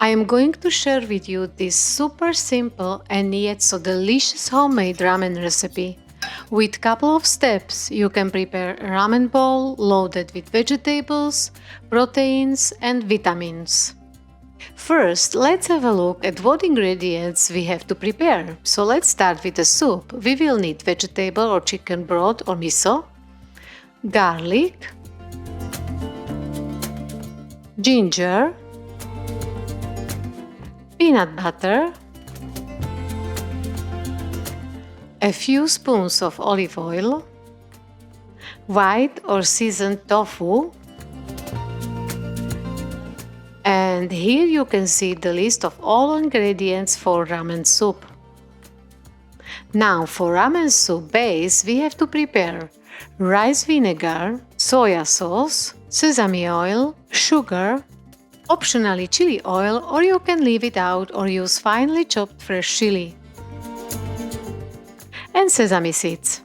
I am going to share with you this super simple and yet so delicious homemade ramen recipe. With couple of steps, you can prepare a ramen bowl loaded with vegetables, proteins and vitamins. First, let's have a look at what ingredients we have to prepare. So let's start with the soup. We will need vegetable or chicken broth or miso, garlic, ginger, peanut butter, a few spoons of olive oil, white or seasoned tofu, and here you can see the list of all ingredients for ramen soup. Now for ramen soup base we have to prepare rice vinegar, soya sauce, sesame oil, sugar, optionally chili oil, or you can leave it out or use finely chopped fresh chili, and sesame seeds.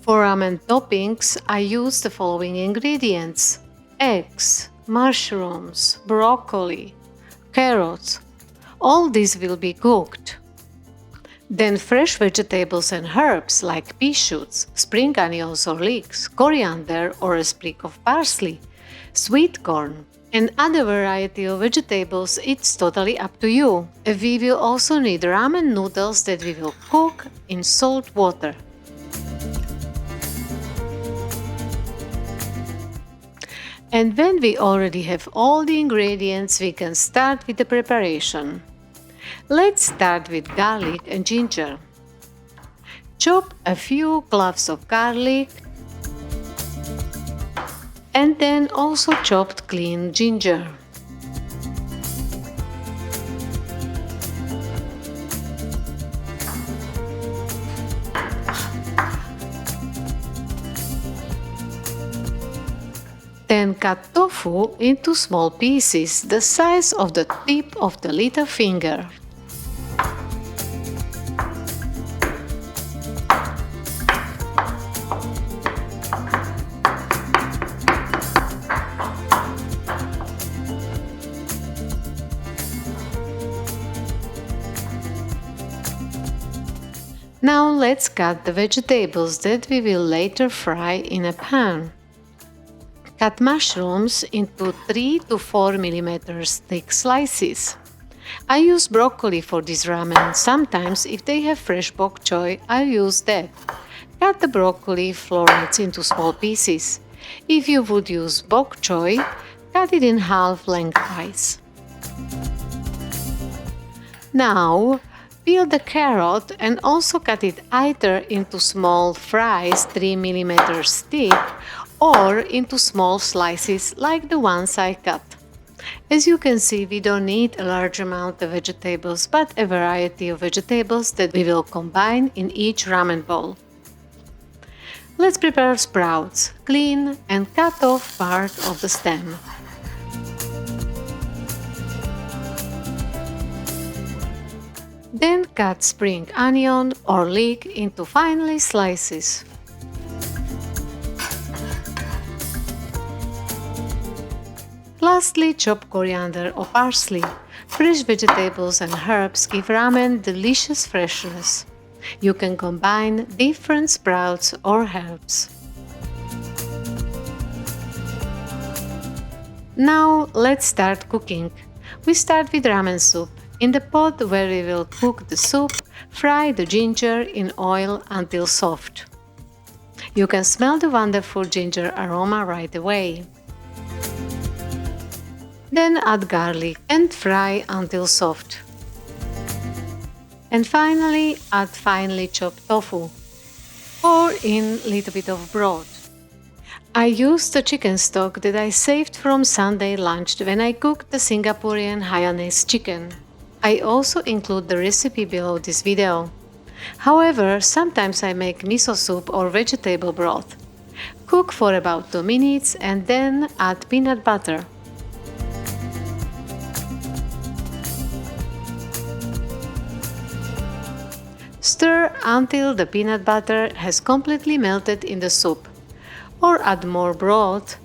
For ramen toppings I use the following ingredients: eggs, mushrooms, broccoli, carrots. All these will be cooked. Then fresh vegetables and herbs like pea shoots, spring onions or leeks, coriander or a sprig of parsley, sweet corn, and other variety of vegetables. It's totally up to you. We will also need ramen noodles that we will cook in salt water. And when we already have all the ingredients, we can start with the preparation. Let's start with garlic and ginger. Chop a few cloves of garlic and then also chopped clean ginger. Then cut tofu into small pieces the size of the tip of the little finger. Now let's cut the vegetables that we will later fry in a pan. Cut mushrooms into 3 to 4 mm thick slices. I use broccoli for this ramen. Sometimes if they have fresh bok choy, I use that. Cut the broccoli florets into small pieces. If you would use bok choy, cut it in half lengthwise. Now, peel the carrot and also cut it either into small fries 3 mm thick or into small slices like the ones I cut. As you can see, we don't need a large amount of vegetables, but a variety of vegetables that we will combine in each ramen bowl. Let's prepare sprouts. Clean and cut off part of the stem. Then cut spring onion or leek into finely slices. Lastly, chop coriander or parsley. Fresh vegetables and herbs give ramen delicious freshness. You can combine different sprouts or herbs. Now let's start cooking. We start with ramen soup. In the pot where we will cook the soup, fry the ginger in oil until soft. You can smell the wonderful ginger aroma right away. Then add garlic and fry until soft. And finally add finely chopped tofu. Pour in a little bit of broth. I used the chicken stock that I saved from Sunday lunch when I cooked the Singaporean Hainanese chicken. I also include the recipe below this video. However, sometimes I make miso soup or vegetable broth. Cook for about 2 minutes and then add peanut butter. Stir until the peanut butter has completely melted in the soup, or add more broth,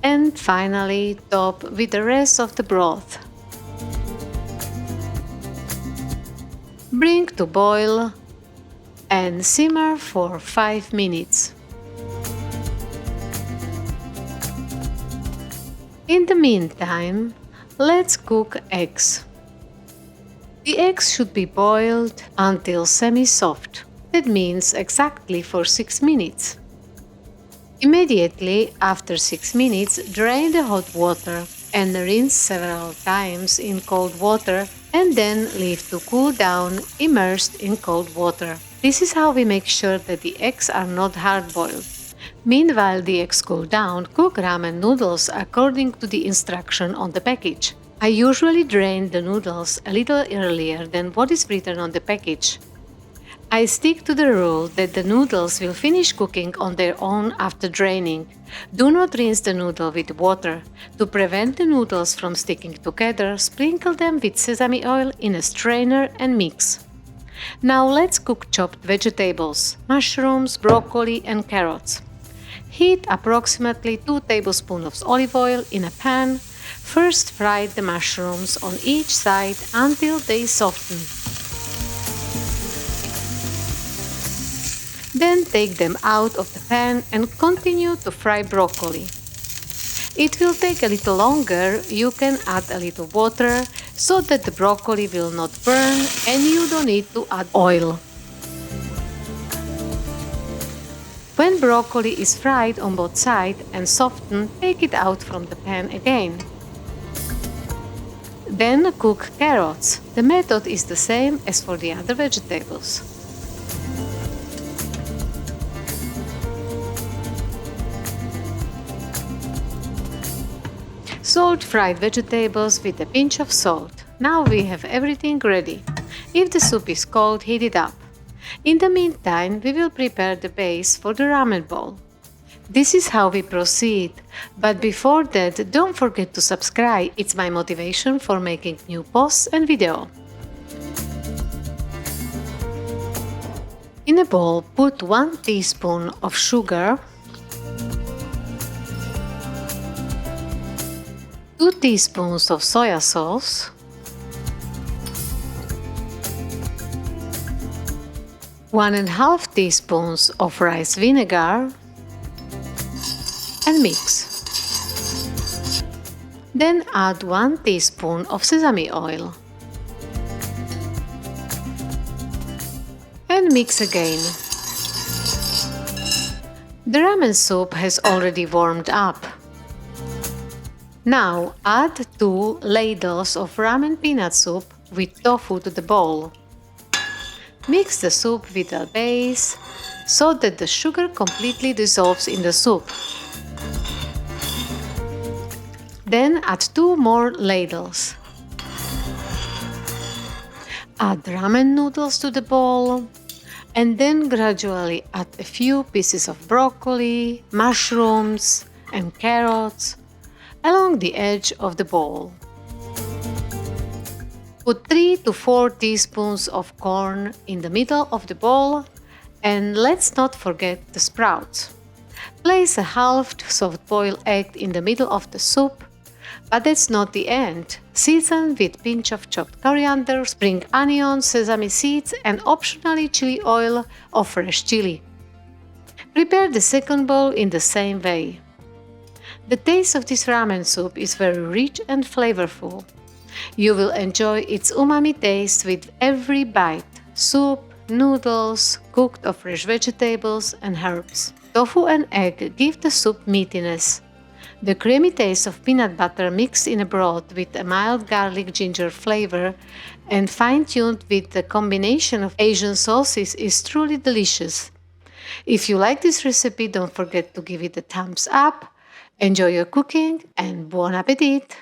and finally top with the rest of the broth. Bring to boil and simmer for 5 minutes. In the meantime, let's cook eggs. The eggs should be boiled until semi-soft. That means exactly for 6 minutes. Immediately after 6 minutes, drain the hot water and rinse several times in cold water and then leave to cool down immersed in cold water. This is how we make sure that the eggs are not hard-boiled. Meanwhile the eggs cool down, cook ramen noodles according to the instruction on the package. I usually drain the noodles a little earlier than what is written on the package. I stick to the rule that the noodles will finish cooking on their own after draining. Do not rinse the noodle with water. To prevent the noodles from sticking together, sprinkle them with sesame oil in a strainer and mix. Now let's cook chopped vegetables, mushrooms, broccoli and carrots. Heat approximately 2 tablespoons of olive oil in a pan. First fry the mushrooms on each side until they soften. Then take them out of the pan and continue to fry broccoli. It will take a little longer. You can add a little water so that the broccoli will not burn and you don't need to add oil. When broccoli is fried on both sides and softened, take it out from the pan again. Then cook carrots. The method is the same as for the other vegetables. Salt fried vegetables with a pinch of salt. Now we have everything ready. If the soup is cold, heat it up. In the meantime, we will prepare the base for the ramen bowl. This is how we proceed, but before that, don't forget to subscribe. It's my motivation for making new posts and videos. In a bowl, put 1 teaspoon of sugar, 2 teaspoons of soy sauce, 1½ teaspoons of rice vinegar, and mix. Then add 1 teaspoon of sesame oil and mix again. The ramen soup has already warmed up. Now add 2 ladles of ramen peanut soup with tofu to the bowl. Mix the soup with the base so that the sugar completely dissolves in the soup. Then add 2 more ladles. Add ramen noodles to the bowl and then gradually add a few pieces of broccoli, mushrooms and carrots along the edge of the bowl. Put 3 to 4 teaspoons of corn in the middle of the bowl and let's not forget the sprouts. Place a halved soft-boiled egg in the middle of the soup, but that's not the end. Season with pinch of chopped coriander, spring onions, sesame seeds and optionally chili oil or fresh chili. Prepare the second bowl in the same way. The taste of this ramen soup is very rich and flavorful. You will enjoy its umami taste with every bite. Soup, noodles, cooked or fresh vegetables and herbs. Tofu and egg give the soup meatiness. The creamy taste of peanut butter mixed in a broth with a mild garlic ginger flavor and fine-tuned with the combination of Asian sauces is truly delicious. If you like this recipe, don't forget to give it a thumbs up. Enjoy your cooking and buon appetit!